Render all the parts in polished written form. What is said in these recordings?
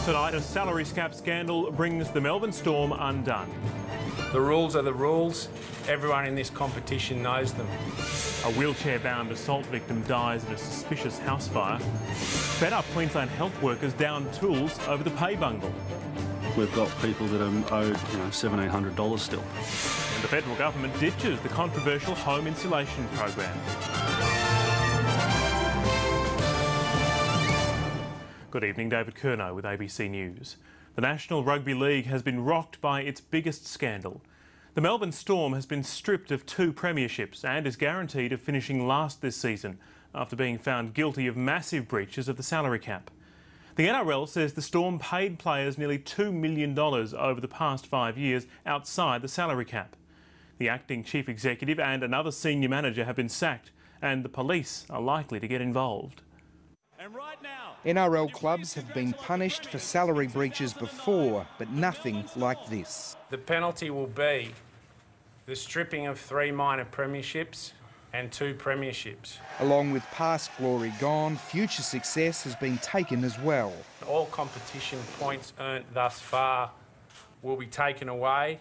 Tonight, a salary cap scandal brings the Melbourne Storm undone. The rules are the rules. Everyone in this competition knows them. A wheelchair-bound assault victim dies in a suspicious house fire. Fed-up Queensland health workers down tools over the pay bungle. We've got people that are owed, $1,700 still. And the federal government ditches the controversial home insulation program. Good evening, David Curnow with ABC News. The National Rugby League has been rocked by its biggest scandal. The Melbourne Storm has been stripped of 2 premierships and is guaranteed of finishing last this season after being found guilty of massive breaches of the salary cap. The NRL says the Storm paid players nearly $2 million over the past 5 years outside the salary cap. The acting chief executive and another senior manager have been sacked, and the police are likely to get involved. And right now, NRL clubs have been punished for salary breaches before, but nothing like this. The penalty will be the stripping of 3 minor premierships and 2 premierships. Along with past glory gone, future success has been taken as well. All competition points earned thus far will be taken away,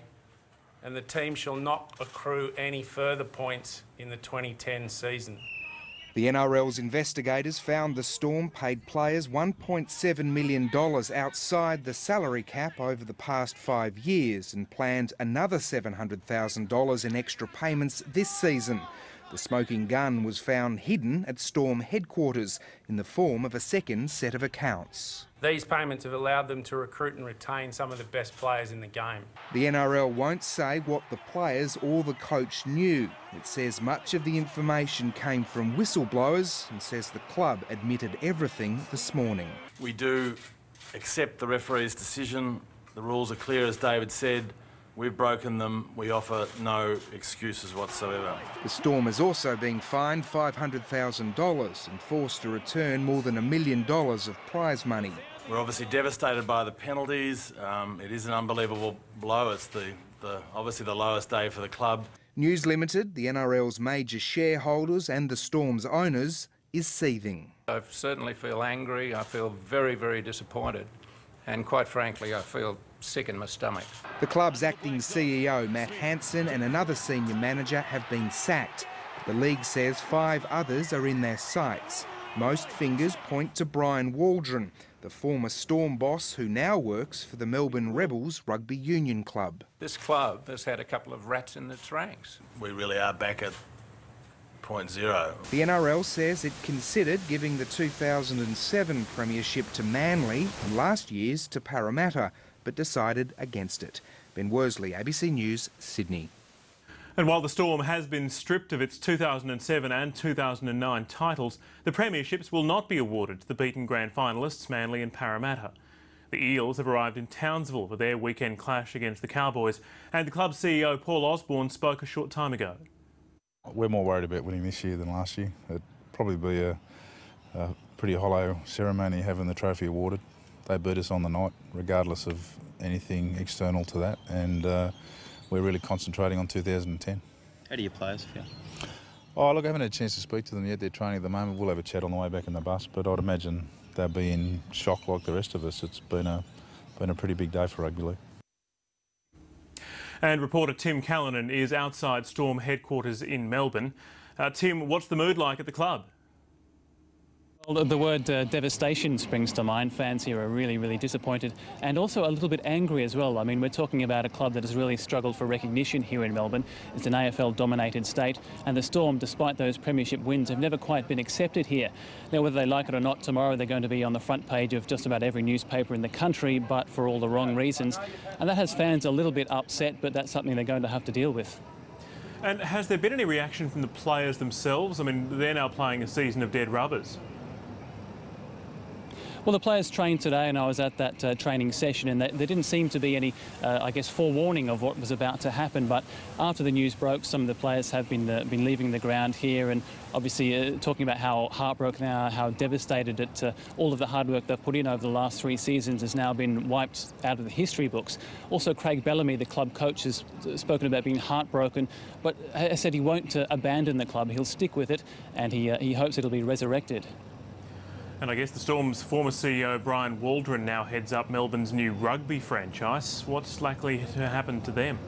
and the team shall not accrue any further points in the 2010 season. The NRL's investigators found the Storm paid players $1.7 million outside the salary cap over the past 5 years and planned another $700,000 in extra payments this season. The smoking gun was found hidden at Storm headquarters in the form of a second set of accounts. These payments have allowed them to recruit and retain some of the best players in the game. The NRL won't say what the players or the coach knew. It says much of the information came from whistleblowers and says the club admitted everything this morning. We do accept the referee's decision. The rules are clear, as David said. We've broken them. We offer no excuses whatsoever. The Storm is also being fined $500,000 and forced to return more than $1 million of prize money. We're obviously devastated by the penalties. It is an unbelievable blow. It's obviously the lowest day for the club. News Limited, the NRL's major shareholders and the Storm's owners, is seething. I certainly feel angry. I feel very, very disappointed. And quite frankly, I feel sick in my stomach. The club's acting CEO, Matt Hansen, and another senior manager have been sacked. The league says 5 others are in their sights. Most fingers point to Brian Waldron, the former Storm boss who now works for the Melbourne Rebels Rugby Union Club. This club has had a couple of rats in its ranks. We really are back at point zero. The NRL says it considered giving the 2007 premiership to Manly and last year's to Parramatta, but decided against it. Ben Worsley, ABC News, Sydney. And while the Storm has been stripped of its 2007 and 2009 titles, the premierships will not be awarded to the beaten grand finalists Manly and Parramatta. The Eels have arrived in Townsville for their weekend clash against the Cowboys, and the club's CEO Paul Osborne spoke a short time ago. We're more worried about winning this year than last year. It'd probably be a pretty hollow ceremony having the trophy awarded. They beat us on the night, regardless of anything external to that, and we're really concentrating on 2010. How do your players feel? Oh, look, I haven't had a chance to speak to them yet. They're training at the moment. We'll have a chat on the way back in the bus, but I'd imagine they'll be in shock like the rest of us. It's been a pretty big day for rugby league. And reporter Tim Callanan is outside Storm headquarters in Melbourne. Tim, what's the mood like at the club? Well, the word devastation springs to mind. Fans here are really, really disappointed and also a little bit angry as well. I mean, we're talking about a club that has really struggled for recognition here in Melbourne. It's an AFL-dominated state, and the Storm, despite those premiership wins, have never quite been accepted here. Now, whether they like it or not, tomorrow they're going to be on the front page of just about every newspaper in the country, but for all the wrong reasons. And that has fans a little bit upset, but that's something they're going to have to deal with. And has there been any reaction from the players themselves? I mean, they're now playing a season of dead rubbers. Well, the players trained today, and I was at that training session, and there didn't seem to be any, I guess, forewarning of what was about to happen. But after the news broke, some of the players have been leaving the ground here, and obviously talking about how heartbroken they are, how devastated that all of the hard work they've put in over the last 3 seasons has now been wiped out of the history books. Also, Craig Bellamy, the club coach, has spoken about being heartbroken, but has said he won't abandon the club. He'll stick with it, and he hopes it'll be resurrected. And I guess the Storm's former CEO Brian Waldron now heads up Melbourne's new rugby franchise. What's likely to happen to them?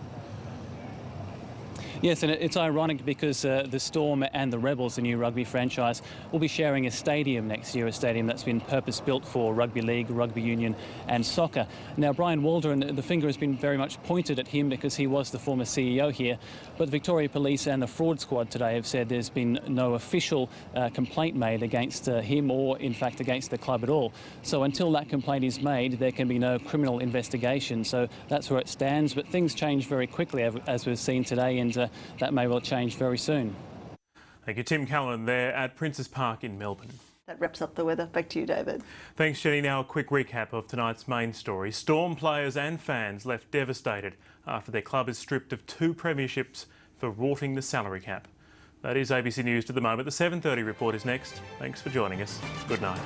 Yes, and it's ironic because the Storm and the Rebels, the new rugby franchise, will be sharing a stadium next year, a stadium that's been purpose-built for rugby league, rugby union and soccer. Now, Brian Waldron, the finger has been very much pointed at him because he was the former CEO here, but the Victoria Police and the Fraud Squad today have said there's been no official complaint made against him or, in fact, against the club at all. So until that complaint is made, there can be no criminal investigation. So that's where it stands, but things change very quickly, as we've seen today, and that may well change very soon. Thank you, Tim Callan there at Princes Park in Melbourne. That wraps up the weather. Back to you, David. Thanks, Jenny. Now a quick recap of tonight's main story. Storm players and fans left devastated after their club is stripped of 2 premierships for rorting the salary cap. That is ABC News to the moment. The 7:30 report is next. Thanks for joining us. Good night.